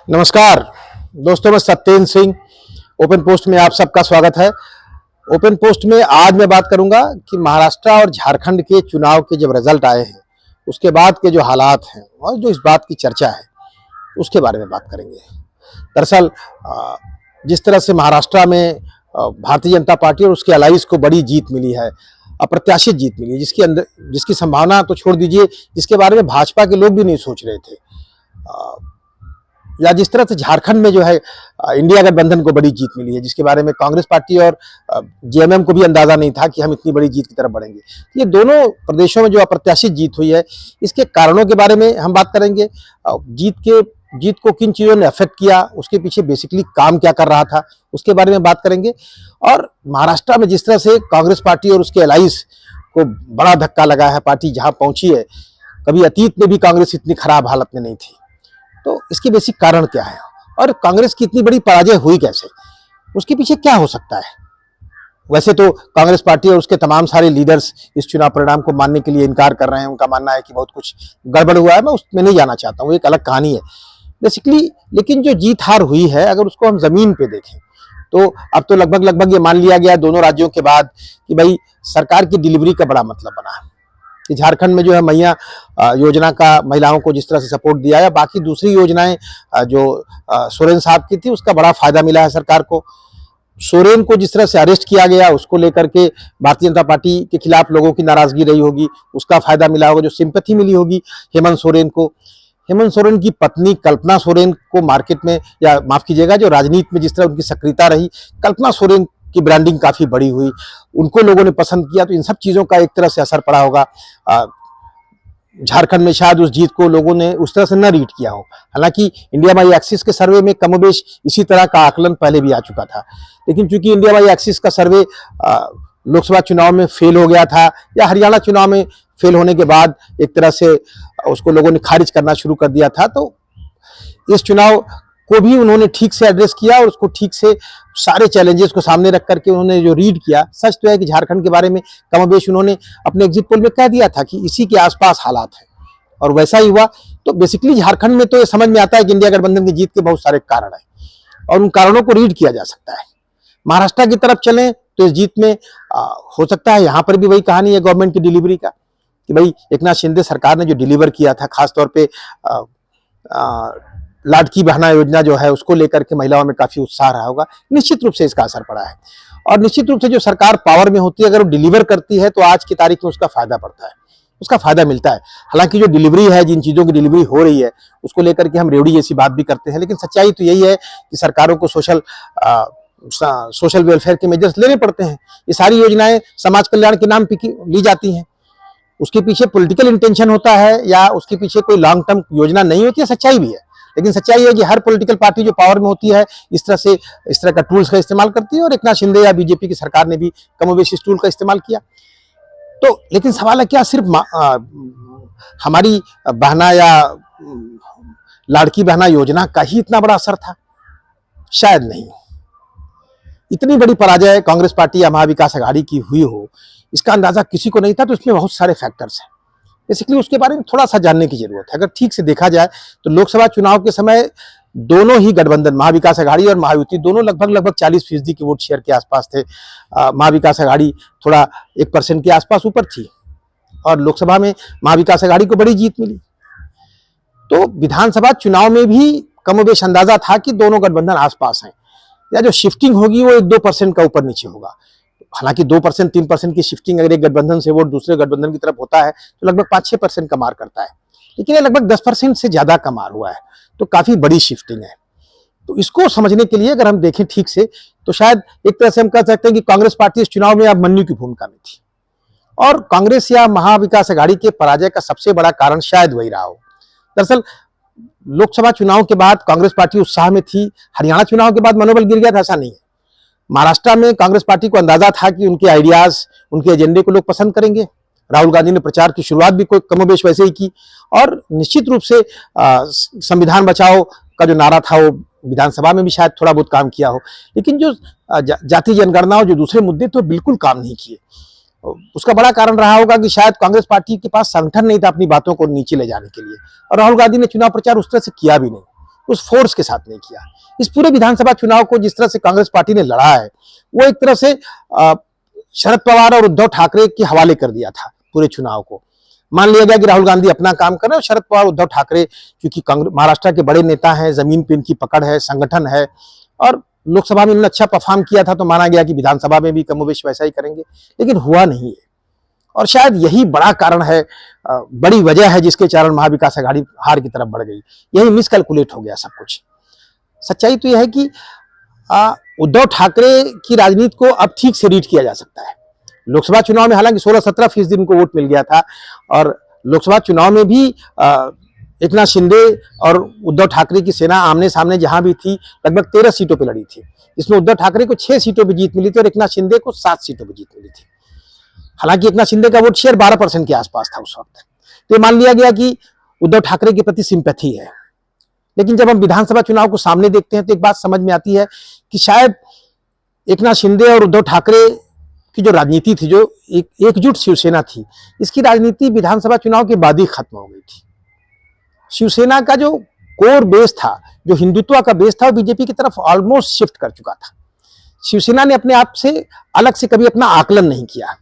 नमस्कार दोस्तों, मैं सत्येंद्र सिंह। ओपन पोस्ट में आप सबका स्वागत है। ओपन पोस्ट में आज मैं बात करूंगा कि महाराष्ट्र और झारखंड के चुनाव के जब रिजल्ट आए हैं उसके बाद के जो हालात हैं और जो इस बात की चर्चा है उसके बारे में बात करेंगे। दरअसल जिस तरह से महाराष्ट्र में भारतीय जनता पार्टी और उसके अलाइज को बड़ी जीत मिली है, अप्रत्याशित जीत मिली है, जिसकी संभावना तो छोड़ दीजिए, जिसके बारे में भाजपा के लोग भी नहीं सोच रहे थे, या जिस तरह से झारखंड में जो है इंडिया गठबंधन को बड़ी जीत मिली है, जिसके बारे में कांग्रेस पार्टी और जेएमएम को भी अंदाजा नहीं था कि हम इतनी बड़ी जीत की तरफ बढ़ेंगे। ये दोनों प्रदेशों में जो अप्रत्याशित जीत हुई है, इसके कारणों के बारे में हम बात करेंगे। जीत को किन चीजों ने अफेक्ट किया, उसके पीछे बेसिकली काम क्या कर रहा था, उसके बारे में बात करेंगे। और महाराष्ट्र में जिस तरह से कांग्रेस पार्टी और उसके अलाइज को बड़ा धक्का लगा है, पार्टी जहां पहुंची है, कभी अतीत में भी कांग्रेस इतनी खराब हालत में नहीं थी। तो इसके बेसिक कारण क्या है और कांग्रेस की इतनी बड़ी पराजय हुई कैसे, उसके पीछे क्या हो सकता है। वैसे तो कांग्रेस पार्टी और उसके तमाम सारे लीडर्स इस चुनाव परिणाम को मानने के लिए इनकार कर रहे हैं। उनका मानना है कि बहुत कुछ गड़बड़ हुआ है। मैं उसमें नहीं जाना चाहता हूँ, एक अलग कहानी है बेसिकली। लेकिन जो जीत हार हुई है, अगर उसको हम जमीन पे देखें तो अब तो लगभग ये मान लिया गया दोनों राज्यों के बाद कि भाई सरकार की डिलीवरी का बड़ा मतलब बना है कि झारखंड में जो है मैया योजना का महिलाओं को जिस तरह से सपोर्ट दिया है, बाकी दूसरी योजनाएं जो सोरेन साहब की थी उसका बड़ा फायदा मिला है सरकार को। सोरेन को जिस तरह से अरेस्ट किया गया, उसको लेकर के भारतीय जनता पार्टी के खिलाफ लोगों की नाराजगी रही होगी, उसका फायदा मिला होगा। जो सिंपैथी मिली होगी हेमंत सोरेन को, हेमंत सोरेन की पत्नी कल्पना सोरेन को मार्केट में, या माफ कीजिएगा, जो राजनीति में जिस तरह उनकी सक्रियता रही, कल्पना सोरेन की ब्रांडिंग काफी बड़ी हुई, उनको लोगों ने पसंद किया। तो इन सब चीजों का एक तरह से असर पड़ा होगा। झारखंड में शायद उस जीत को लोगों ने उस तरह से न रीड किया हो। हालांकि इंडिया माई एक्सिस के सर्वे में कमोबेश इसी तरह का आकलन पहले भी आ चुका था, लेकिन चूंकि इंडिया माई एक्सिस का सर्वे लोकसभा चुनाव में फेल हो गया था, या हरियाणा चुनाव में फेल होने के बाद एक तरह से उसको लोगों ने खारिज करना शुरू कर दिया था, तो इस चुनाव को भी उन्होंने ठीक से एड्रेस किया और उसको ठीक से सारे चैलेंजेस को सामने रख करके उन्होंने जो रीड किया। सच तो है कि झारखंड के बारे में कमोबेश उन्होंने अपने एग्जिट पोल में कह दिया था कि इसी के आसपास हालात हैं, और वैसा ही हुआ। तो बेसिकली झारखंड में तो ये समझ में आता है कि इंडिया गठबंधन की जीत के बहुत सारे कारण हैं और उन कारणों को रीड किया जा सकता है। महाराष्ट्र की तरफ चलें तो इस जीत में हो सकता है यहाँ पर भी वही कहानी है गवर्नमेंट की डिलीवरी का, कि भाई एकनाथ शिंदे सरकार ने जो डिलीवर किया था, खासतौर पे लाडकी बहना योजना जो है उसको लेकर के महिलाओं में काफी उत्साह रहा होगा। निश्चित रूप से इसका असर पड़ा है, और निश्चित रूप से जो सरकार पावर में होती है, अगर वो डिलीवर करती है तो आज की तारीख में उसका फायदा पड़ता है, उसका फायदा मिलता है। हालांकि जो डिलीवरी है, जिन चीजों की डिलीवरी हो रही है, उसको लेकर के हम रेवड़ी जैसी बात भी करते हैं, लेकिन सच्चाई तो यही है कि सरकारों को सोशल वेलफेयर के मेजर्स लेने पड़ते हैं। ये सारी योजनाएं समाज कल्याण के नाम पे ली जाती हैं, उसके पीछे पॉलिटिकल इंटेंशन होता है या उसके पीछे कोई लॉन्ग टर्म योजना नहीं होती है, सच्चाई भी है। लेकिन सच्चाई है कि हर पॉलिटिकल पार्टी जो पावर में होती है इस तरह का टूल्स का इस्तेमाल करती है, और एकनाथ शिंदे या बीजेपी की सरकार ने भी कमोबेश इस टूल का इस्तेमाल किया। तो लेकिन सवाल है, क्या सिर्फ हमारी बहना या लाड़की बहना योजना का ही इतना बड़ा असर था? शायद नहीं। इतनी बड़ी पराजय कांग्रेस पार्टी या महाविकास आघाड़ी की हुई हो, इसका अंदाजा किसी को नहीं था। तो इसमें बहुत सारे फैक्टर्स हैं, बेसिकली उसके बारे में थोड़ा सा जानने की जरूरत है। अगर ठीक से देखा जाए तो लोकसभा चुनाव के समय दोनों ही गठबंधन, महाविकास आघाड़ी और महायुति, दोनों लगभग 40% के वोट शेयर के आसपास थे। महाविकास आघाड़ी थोड़ा 1% के आसपास ऊपर थी, और लोकसभा में महाविकास आघाड़ी को बड़ी जीत मिली। तो विधानसभा चुनाव में भी कमोबेश अंदाजा था कि दोनों गठबंधन आसपास हैं, या जो शिफ्टिंग होगी वो 1-2% का ऊपर नीचे होगा। हालांकि 2% 3% की शिफ्टिंग अगर एक गठबंधन से वोट दूसरे गठबंधन की तरफ होता है तो लगभग 5-6% का मार करता है, लेकिन ये लगभग 10% से ज्यादा का मार हुआ है, तो काफी बड़ी शिफ्टिंग है। तो इसको समझने के लिए अगर हम देखें ठीक से, तो शायद एक तरह से हम कह सकते हैं कि कांग्रेस पार्टी इस चुनाव में अब मन्नू की भूमिका में थी, और कांग्रेस या महाविकास आघाड़ी के पराजय का सबसे बड़ा कारण शायद वही रहा हो। दरअसल लोकसभा चुनाव के बाद कांग्रेस पार्टी उत्साह में थी, हरियाणा चुनाव के बाद मनोबल गिर गया था, ऐसा नहीं है। महाराष्ट्र में कांग्रेस पार्टी को अंदाजा था कि उनके आइडियाज, उनके एजेंडे को लोग पसंद करेंगे। राहुल गांधी ने प्रचार की शुरुआत भी कोई कमोबेश वैसे ही की, और निश्चित रूप से संविधान बचाओ का जो नारा था वो विधानसभा में भी शायद थोड़ा बहुत काम किया हो, लेकिन जो जाति जनगणना और जो दूसरे मुद्दे तो बिल्कुल काम नहीं किए। उसका बड़ा कारण रहा होगा कि शायद कांग्रेस पार्टी के पास संगठन नहीं था अपनी बातों को नीचे ले जाने के लिए, और राहुल गांधी ने चुनाव प्रचार उस तरह से किया भी नहीं। उस फोर्स के साथ नहीं किया। इस पूरे विधानसभा चुनाव को जिस तरह से कांग्रेस पार्टी ने लड़ा है, वो एक तरह से शरद पवार और उद्धव ठाकरे के हवाले कर दिया था पूरे चुनाव को। मान लिया गया कि राहुल गांधी अपना काम कर रहे हैं और शरद पवार उद्धव ठाकरे क्योंकि महाराष्ट्र के बड़े नेता हैं, जमीन पे इनकी पकड़ है, संगठन है, और लोकसभा में इन्होंने अच्छा परफॉर्म किया था तो माना गया कि विधानसभा में भी कमोबेश वैसा ही करेंगे, लेकिन हुआ नहीं है। और शायद यही बड़ा कारण है, बड़ी वजह है जिसके कारण महाविकास आघाड़ी हार की तरफ बढ़ गई। यही मिसकैलकुलेट हो गया सब कुछ। सच्चाई तो यह है कि उद्धव ठाकरे की राजनीति को अब ठीक से रीड किया जा सकता है। लोकसभा चुनाव में हालांकि 16-17% उनको वोट मिल गया था, और लोकसभा चुनाव में भी एकनाथ शिंदे और उद्धव ठाकरे की सेना आमने सामने जहां भी थी, लगभग 13 सीटों पर लड़ी थी। इसमें उद्धव ठाकरे को 6 सीटों पर जीत मिली थी और एकनाथ शिंदे को 7 सीटों पर जीत मिली थी। हालांकि एकनाथ शिंदे का वोट शेयर 12% के आसपास था उस वक्त। तो मान लिया गया कि उद्धव ठाकरे के प्रति सिंपैथी है। लेकिन जब हम विधानसभा चुनाव को सामने देखते हैं तो एक बात समझ में आती है कि शायद एकनाथ शिंदे और उद्धव ठाकरे की जो राजनीति थी, जो एकजुट शिवसेना थी, इसकी राजनीति विधानसभा चुनाव के बाद ही खत्म हो गई थी। शिवसेना का जो कोर बेस था, जो हिंदुत्व का बेस था, वो बीजेपी की तरफ ऑलमोस्ट शिफ्ट कर चुका था। शिवसेना ने अपने आप से अलग से कभी अपना आकलन नहीं किया।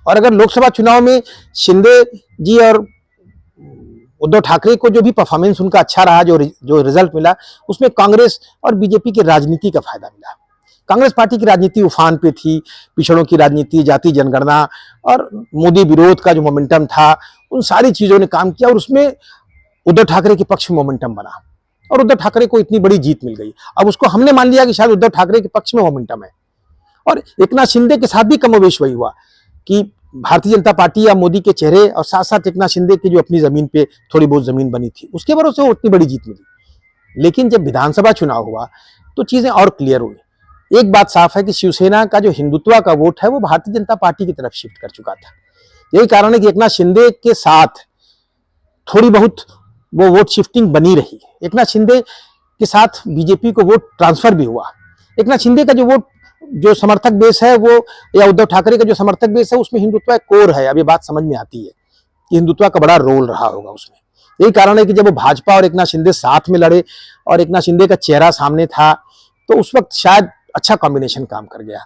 और अगर लोकसभा चुनाव में शिंदे जी और उद्धव ठाकरे को जो भी परफॉर्मेंस उनका अच्छा रहा, जो रिजल्ट मिला, उसमें कांग्रेस और बीजेपी की राजनीति का फायदा मिला। कांग्रेस पार्टी की राजनीति उफान पे थी, पिछड़ों की राजनीति, जाति जनगणना और मोदी विरोध का जो मोमेंटम था, उन सारी चीजों ने काम किया और उसमें उद्धव ठाकरे के पक्ष में मोमेंटम बना और उद्धव ठाकरे को इतनी बड़ी जीत मिल गई। अब उसको हमने मान लिया कि शायद उद्धव ठाकरे के पक्ष में मोमेंटम है। और एकनाथ शिंदे के साथ भी कमोवेश वही हुआ कि भारतीय जनता पार्टी या मोदी के चेहरे और साथ साथ एकनाथ शिंदे की जो अपनी जमीन पे थोड़ी बहुत जमीन बनी थी, उसके भरोसे वो उतनी बड़ी जीत मिली। लेकिन जब विधानसभा चुनाव हुआ तो चीजें और क्लियर हुई। एक बात साफ है कि शिवसेना का जो हिंदुत्व का वोट है वो भारतीय जनता पार्टी की तरफ शिफ्ट कर चुका था। यही कारण है कि एकनाथ शिंदे के साथ थोड़ी बहुत वो वोट शिफ्टिंग बनी रही। एकनाथ शिंदे के साथ बीजेपी को वोट ट्रांसफर भी हुआ। एकनाथ शिंदे का जो वोट, जो समर्थक बेस है वो, या उद्धव ठाकरे का जो समर्थक बेस है, उसमें हिंदुत्व कोर है। अब ये बात समझ में आती है कि हिंदुत्व का बड़ा रोल रहा होगा उसमें। यही कारण है कि जब वो भाजपा और एकनाथ शिंदे साथ में लड़े और एकनाथ शिंदे का चेहरा सामने था, तो उस वक्त शायद अच्छा कॉम्बिनेशन काम कर गया,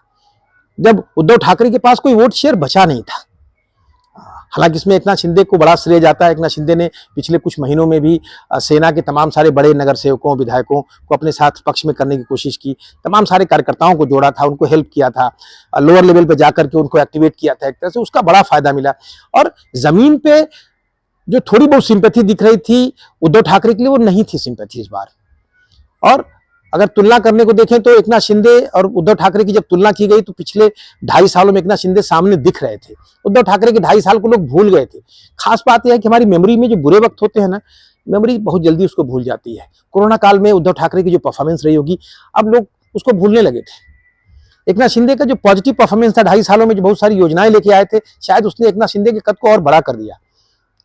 जब उद्धव ठाकरे के पास कोई वोट शेयर बचा नहीं था। हालांकि इसमें एकनाथ शिंदे को बड़ा श्रेय जाता है। एकनाथ शिंदे ने पिछले कुछ महीनों में भी सेना के तमाम सारे बड़े नगर सेवकों, विधायकों को अपने साथ पक्ष में करने की कोशिश की, तमाम सारे कार्यकर्ताओं को जोड़ा था, उनको हेल्प किया था, लोअर लेवल पे जाकर के उनको एक्टिवेट किया था। एक तरह से उसका बड़ा फायदा मिला। और जमीन पे जो थोड़ी बहुत सिंपैथी दिख रही थी उद्धव ठाकरे के लिए, वो नहीं थी सिंपैथी इस बार। और अगर तुलना करने को देखें तो एकनाथ शिंदे और उद्धव ठाकरे की जब तुलना की गई तो पिछले 2.5 सालों में एकनाथ शिंदे सामने दिख रहे थे। उद्धव ठाकरे के 2.5 साल को लोग भूल गए थे। खास बात यह है कि हमारी मेमोरी में जो बुरे वक्त होते हैं ना, मेमोरी बहुत जल्दी उसको भूल जाती है। कोरोना काल में उद्धव ठाकरे की जो परफॉर्मेंस रही होगी, अब लोग उसको भूलने लगे थे। एकनाथ शिंदे का जो पॉजिटिव परफॉर्मेंस था 2.5 सालों में, जो बहुत सारी योजनाएं लेके आए थे, शायद उसने एकनाथ शिंदे के कद को और बड़ा कर दिया।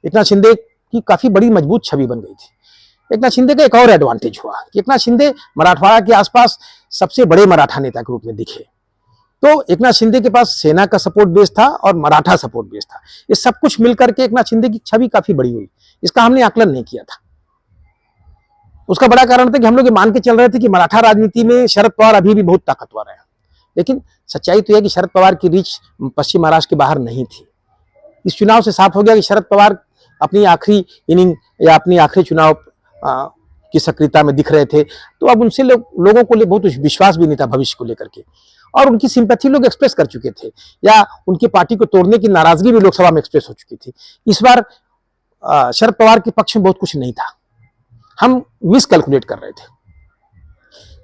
एकनाथ शिंदे की काफी बड़ी मजबूत छवि बन गई थी। एकनाथ शिंदे का एक और एडवांटेज हुआ कि एकनाथ शिंदे मराठवाड़ा के आसपास सबसे बड़े मराठा नेता के रूप में दिखे। तो एकनाथ शिंदे के पास सेना का सपोर्ट बेस था और मराठा सपोर्ट बेस था। ये सब कुछ मिलकर के एकनाथ शिंदे की छवि काफी बड़ी हुई। इसका हमने आकलन नहीं किया था। उसका बड़ा कारण था कि हम लोग ये मान के चल रहे थे कि मराठा राजनीति में शरद पवार अभी भी बहुत ताकतवर है। लेकिन सच्चाई तो यह है कि शरद पवार की रीच पश्चिम महाराष्ट्र के बाहर नहीं थी। इस चुनाव से साफ हो गया कि शरद पवार अपनी आखिरी इनिंग या अपनी आखिरी चुनाव की सक्रियता में दिख रहे थे। तो अब उनसे लोगों को बहुत विश्वास भी नहीं था भविष्य को लेकर के, और उनकी सिंपैथी लोग एक्सप्रेस कर चुके थे, या उनकी पार्टी को तोड़ने की नाराजगी भी लोकसभा में एक्सप्रेस हो चुकी थी। इस बार शरद पवार के पक्ष में बहुत कुछ नहीं था। हम मिस कैलकुलेट कर रहे थे।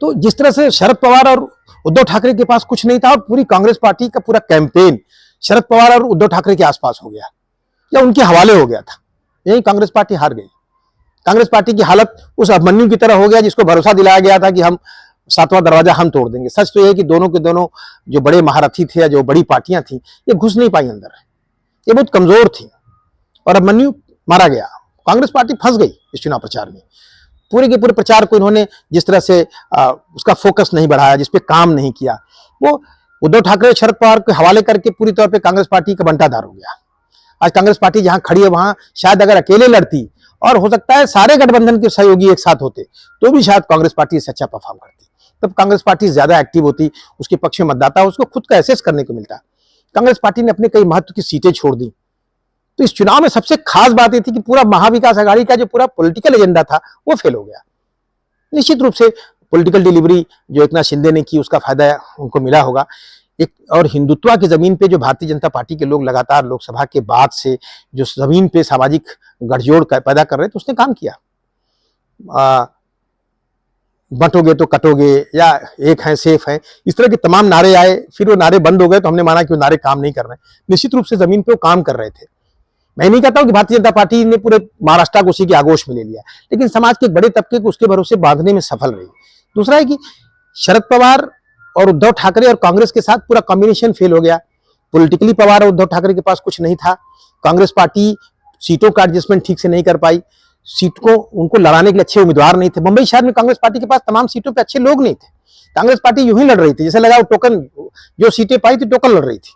तो जिस तरह से शरद पवार और उद्धव ठाकरे के पास कुछ नहीं था और पूरी कांग्रेस पार्टी का पूरा कैंपेन शरद पवार और उद्धव ठाकरे के आसपास हो गया या उनके हवाले हो गया था, यही कांग्रेस पार्टी हार गई। कांग्रेस पार्टी की हालत उस अभिमन्यु की तरह हो गया जिसको भरोसा दिलाया गया था कि हम 7वां दरवाजा हम तोड़ देंगे। सच तो यह है कि दोनों के दोनों जो बड़े महारथी थे या जो बड़ी पार्टियां थी, ये घुस नहीं पाई अंदर, ये बहुत कमजोर थी और अभिमन्यु मारा गया। कांग्रेस पार्टी फंस गई इस चुनाव प्रचार में। पूरे के पूरे प्रचार को इन्होंने जिस तरह से उसका फोकस नहीं बढ़ाया, जिसपे काम नहीं किया, वो उद्धव ठाकरे शरद पवार के हवाले करके पूरी तौर पे कांग्रेस पार्टी का बंटाधार हो गया। आज कांग्रेस पार्टी जहां खड़ी है वहां शायद अगर अकेले लड़ती और हो सकता है सारे गठबंधन के सहयोगी एक साथ होते तो भी शायद कांग्रेस पार्टी इससे अच्छा परफॉर्म करती। तब कांग्रेस पार्टी ज्यादा एक्टिव होती, उसके पक्ष में मतदाता उसको खुद का एसेस करने को मिलता। कांग्रेस पार्टी ने अपने कई महत्व की सीटें छोड़ दी। तो इस चुनाव में सबसे खास बात यह थी कि पूरा महाविकास आघाड़ी का जो पूरा पॉलिटिकल एजेंडा था वो फेल हो गया। निश्चित रूप से पॉलिटिकल डिलीवरी जो एकनाथ शिंदे ने की उसका फायदा उनको मिला होगा। एक और हिंदुत्व की जमीन पे जो भारतीय जनता पार्टी के लोग लगातार लोकसभा के बाद से जो जमीन पे सामाजिक गठजोड़ पैदा कर रहे थे उसने काम किया। बंटोगे तो कटोगे या एक है सेफ है, इस तरह के तमाम नारे आए, फिर वो नारे बंद हो गए तो हमने माना कि वो नारे काम नहीं कर रहे। निश्चित रूप से जमीन पे वो काम कर रहे थे। मैं नहीं कहता हूं कि भारतीय जनता पार्टी ने पूरे महाराष्ट्र को उसी के आगोश में ले लिया, लेकिन समाज के बड़े तबके को उसके भरोसे बांधने में सफल रही। दूसरा है कि शरद पवार और उद्धव ठाकरे और कांग्रेस के साथ पूरा कॉम्बिनेशन फेल हो गया। पॉलिटिकली पवार और उद्धव ठाकरे के पास कुछ नहीं था। कांग्रेस पार्टी सीटों का एडजस्टमेंट ठीक से नहीं कर पाई, सीट को उनको लड़ाने के लिए अच्छे उम्मीदवार नहीं थे। मुंबई शहर में कांग्रेस पार्टी के पास तमाम सीटों पे अच्छे लोग नहीं थे। कांग्रेस पार्टी यूं ही लड़ रही थी, जैसे लगा वो टोकन, जो सीटें पाई थी टोकन लड़ रही थी।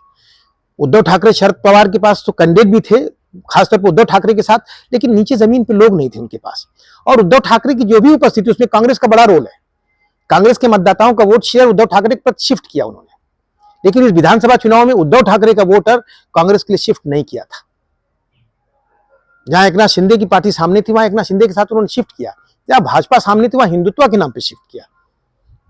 उद्धव ठाकरे शरद पवार के पास तो कैंडिडेट भी थे, खासतौर पर उद्धव ठाकरे के साथ, लेकिन नीचे जमीन पे लोग नहीं थे उनके पास। और उद्धव ठाकरे की जो भी उपस्थिति उसमें कांग्रेस का बड़ा रोल है। कांग्रेस के मतदाताओं का वोट शेयर उद्धव ठाकरे पर शिफ्ट किया उन्होंने, लेकिन इस विधानसभा चुनाव में उद्धव ठाकरे का वोटर कांग्रेस के लिए शिफ्ट नहीं किया था। जहां एकनाथ शिंदे की पार्टी सामने थी वहां एकनाथ शिंदे के साथ उन्होंने शिफ्ट किया, जहां भाजपा सामने थी वहां हिंदुत्व के नाम पे शिफ्ट किया।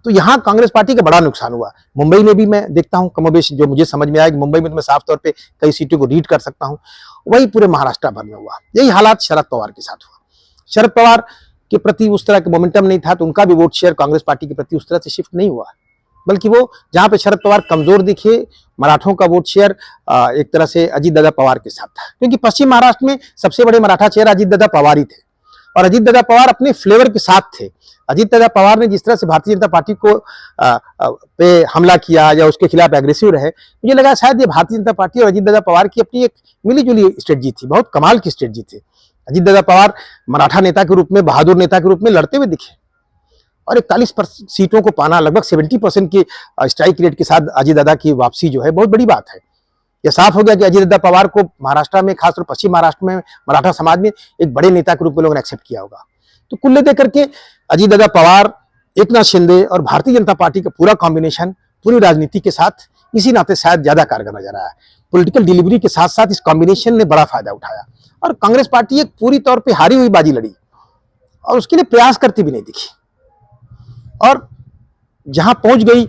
तो यहां कांग्रेस पार्टी का बड़ा नुकसान हुआ। मुंबई में भी मैं देखता हूं कमोबेश, जो मुझे समझ में आया कि मुंबई में तो मैं साफ तौर पे कई सीटों को रीड कर सकता हूं, वही पूरे महाराष्ट्र भर में हुआ। यही हालात शरद पवार के साथ हुआ। शरद पवार के प्रति उस तरह का मोमेंटम नहीं था, तो उनका भी वोट शेयर कांग्रेस पार्टी के प्रति उस तरह से शिफ्ट नहीं हुआ, बल्कि वो जहां पे शरद पवार कमजोर दिखे, मराठों का वोट शेयर एक तरह से अजीत दादा पवार के साथ था। क्योंकि पश्चिम महाराष्ट्र में सबसे बड़े मराठा चेहरा अजीत दादा पवार ही थे, और अजीत दादा पवार अपने फ्लेवर के साथ थे। अजीत दादा पवार ने जिस तरह से भारतीय जनता पार्टी को पे हमला किया या उसके खिलाफ एग्रेसिव रहे, मुझे लगा शायद ये भारतीय जनता पार्टी और अजीत दादा पवार की अपनी एक मिलीजुली स्ट्रेटजी थी, बहुत कमाल की स्ट्रेटजी थी। अजीत दादा पवार मराठा नेता के रूप में, बहादुर नेता के रूप में लड़ते हुए दिखे, और 41% सीटों को पाना, लगभग 70% की स्ट्राइक रेट के साथ अजीत दादा की वापसी जो है बहुत बड़ी बात है। यह साफ हो गया कि अजीत दादा पवार को महाराष्ट्र में, खासतौर पश्चिम महाराष्ट्र में मराठा समाज में एक बड़े नेता के रूप में लोगों ने एक्सेप्ट किया होगा। तो कुल देकर के अजीत दादा पवार, एकनाथ शिंदे और भारतीय जनता पार्टी का पूरा कॉम्बिनेशन पूरी राजनीति के साथ इसी नाते शायद ज्यादा कारगर नजर आया। पॉलिटिकल डिलीवरी के साथ साथ इस कॉम्बिनेशन ने बड़ा फायदा उठाया, और कांग्रेस पार्टी एक पूरी तौर पे हारी हुई बाजी लड़ी और उसके लिए प्रयास करती भी नहीं दिखी, और जहां पहुंच गई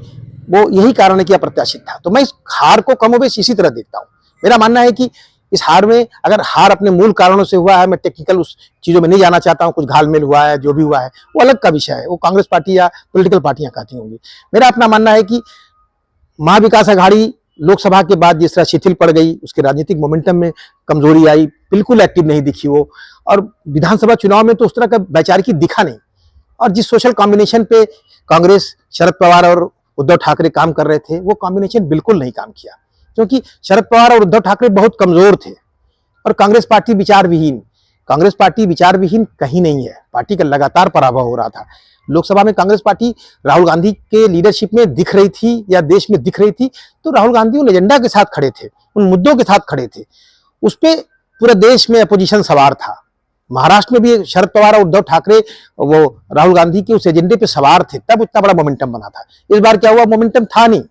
वो यही कारण है कि अप्रत्याशित था। तो मैं इस हार को कमोबेश इसी तरह देखता हूं। मेरा मानना है कि इस हार में, अगर हार अपने मूल कारणों से हुआ है, मैं टेक्निकल उस चीजों में नहीं जाना चाहता हूं, कुछ घालमेल हुआ है, जो भी हुआ है वो अलग का विषय है, वो कांग्रेस पार्टी या पॉलिटिकल पार्टियां कहती होंगी। मेरा अपना मानना है कि महाविकास आघाड़ी लोकसभा के बाद जिस तरह शिथिल पड़ गई, उसके राजनीतिक मोमेंटम में कमजोरी आई, बिल्कुल एक्टिव नहीं दिखी वो, और विधानसभा चुनाव में तो उस तरह का वैचारिकी दिखा नहीं। और जिस सोशल कॉम्बिनेशन पे कांग्रेस, शरद पवार और उद्धव ठाकरे काम कर रहे थे, वो कॉम्बिनेशन बिल्कुल नहीं काम किया, क्योंकि शरद पवार और उद्धव ठाकरे बहुत कमजोर थे और कांग्रेस पार्टी विचार विहीन। कांग्रेस पार्टी विचार विहीन कहीं नहीं है, पार्टी का लगातार पराभव हो रहा था। लोकसभा में कांग्रेस पार्टी राहुल गांधी के लीडरशिप में दिख रही थी या देश में दिख रही थी, तो राहुल गांधी उन एजेंडा के साथ खड़े थे, उन मुद्दों के साथ खड़े थे, उस पर पूरे देश में अपोजिशन सवार था। महाराष्ट्र में भी शरद पवार और उद्धव ठाकरे वो राहुल गांधी के उस एजेंडे पे सवार थे, तब इतना बड़ा मोमेंटम बना था। इस बार क्या हुआ, मोमेंटम था नहीं,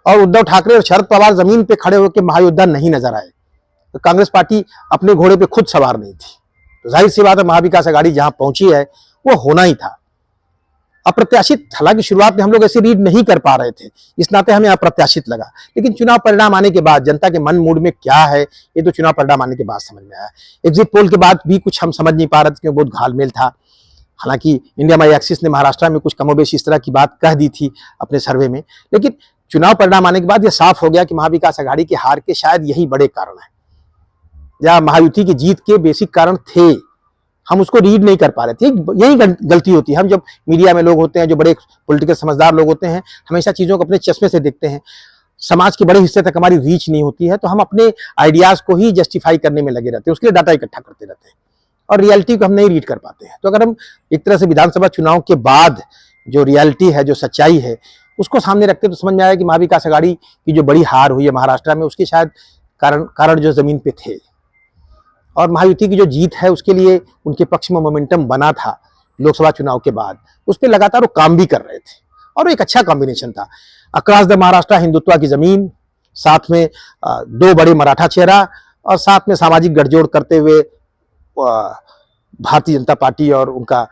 और उद्धव ठाकरे और शरद पवार जमीन पे खड़े होकर महायोद्धा नहीं नजर आए। तो कांग्रेस पार्टी अपने घोड़े पे खुद सवार नहीं थी। तो जाहिर सी बात है, महाविकास आघाड़ी जहां पहुंची है वो होना ही था अप्रत्याशित। हालांकि शुरुआत में हम लोग ऐसे रीड नहीं कर पा रहे थे, इस नाते हमें अप्रत्याशित लगा, लेकिन चुनाव परिणाम आने के बाद जनता के मन मूड में क्या है, ये तो चुनाव परिणाम आने के बाद समझ में आया। एग्जिट पोल के बाद भी कुछ हम समझ नहीं पा रहे थे, क्योंकि बहुत घालमेल था। हालांकि इंडिया माई एक्सिस ने महाराष्ट्र में कुछ कमोबेश इस तरह की बात कह दी थी अपने सर्वे में, लेकिन चुनाव परिणाम आने के बाद यह साफ हो गया कि महाविकास आघाड़ी के हार के शायद यही बड़े कारण है, या महायुति की जीत के बेसिक कारण थे। हम उसको रीड नहीं कर पा रहे थे, यही गलती होती है। हम जब मीडिया में लोग होते हैं, जो बड़े पॉलिटिकल समझदार लोग होते हैं, हमेशा चीजों को अपने चश्मे से देखते हैं, समाज के बड़े हिस्से तक हमारी रीच नहीं होती है, तो हम अपने आइडियाज को ही जस्टिफाई करने में लगे रहते हैं, उसके लिए डाटा इकट्ठा करते रहते हैं, और रियलिटी को हम नहीं रीड कर पाते हैं। तो अगर हम एक तरह से विधानसभा चुनाव के बाद जो रियलिटी है, जो सच्चाई है, उसको सामने रखते तो समझ में आया कि महाविकास आघाड़ी की जो बड़ी हार हुई है महाराष्ट्र में, उसके शायद कारण जो जमीन पे थे। और महायुति की जो जीत है उसके लिए उनके पक्ष में मोमेंटम बना था लोकसभा चुनाव के बाद, उस पर लगातार वो काम भी कर रहे थे और एक अच्छा कॉम्बिनेशन था। अक्रॉस द महाराष्ट्र हिंदुत्व की जमीन, साथ में दो बड़े मराठा चेहरा और साथ में सामाजिक गठजोड़ करते हुए भारतीय जनता पार्टी और उनका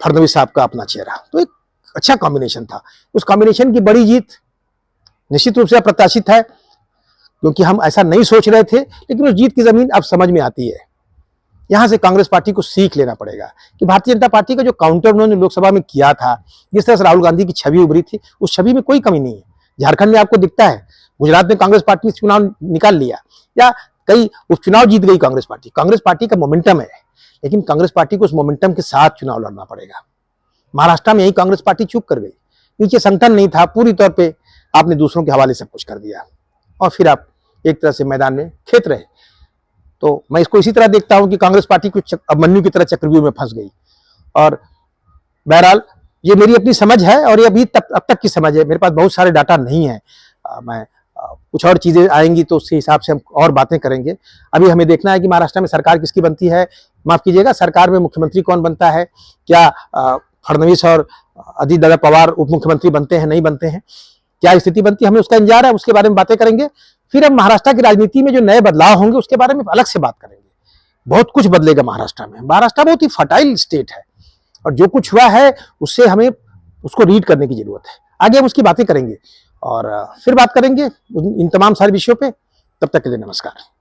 फडणवीस साहब का अपना चेहरा, तो एक अच्छा कॉम्बिनेशन था। उस कॉम्बिनेशन की बड़ी जीत निश्चित रूप से अप्रत्याशित है, क्योंकि हम ऐसा नहीं सोच रहे थे, लेकिन उस जीत की जमीन अब समझ में आती है। यहां से कांग्रेस पार्टी को सीख लेना पड़ेगा कि भारतीय जनता पार्टी का जो काउंटर उन्होंने लोकसभा में किया था, जिस तरह से राहुल गांधी की छवि उभरी थी, उस छवि में कोई कमी नहीं है। झारखंड में आपको दिखता है, गुजरात में कांग्रेस पार्टी ने चुनाव निकाल लिया या कई उपचुनाव जीत गई कांग्रेस पार्टी। कांग्रेस पार्टी का मोमेंटम है, लेकिन कांग्रेस पार्टी को उस मोमेंटम के साथ चुनाव लड़ना पड़ेगा। महाराष्ट्र में यही कांग्रेस पार्टी चूक कर गई, नीचे संगठन नहीं था, पूरी तौर पर आपने दूसरों के हवाले सब कुछ कर दिया और फिर आप एक तरह से मैदान में खेत रहे। तो मैं इसको इसी तरह देखता हूं कि कांग्रेस पार्टी कुछ अभिमन्यु की तरह चक्रव्यूह में फंस गई। और बहरहाल ये मेरी अपनी समझ है और ये अभी अब तक की समझ है, मेरे पास बहुत सारे डाटा नहीं है। मैं कुछ और चीजें आएंगी तो उसके हिसाब से हम और बातें करेंगे। अभी हमें देखना है कि महाराष्ट्र में सरकार किसकी बनती है, माफ कीजिएगा, सरकार में मुख्यमंत्री कौन बनता है, क्या फडणवीस और अजित दादा पवार उप मुख्यमंत्री बनते हैं, नहीं बनते हैं, क्या स्थिति बनती है, हमें उसका इंतजार है, उसके बारे में बातें करेंगे। फिर हम महाराष्ट्र की राजनीति में जो नए बदलाव होंगे उसके बारे में अलग से बात करेंगे। बहुत कुछ बदलेगा महाराष्ट्र में। महाराष्ट्र बहुत ही फर्टाइल स्टेट है और जो कुछ हुआ है उससे हमें उसको रीड करने की जरूरत है। आगे हम उसकी बातें करेंगे और फिर बात करेंगे इन तमाम सारे विषयों पे। तब तक के लिए नमस्कार।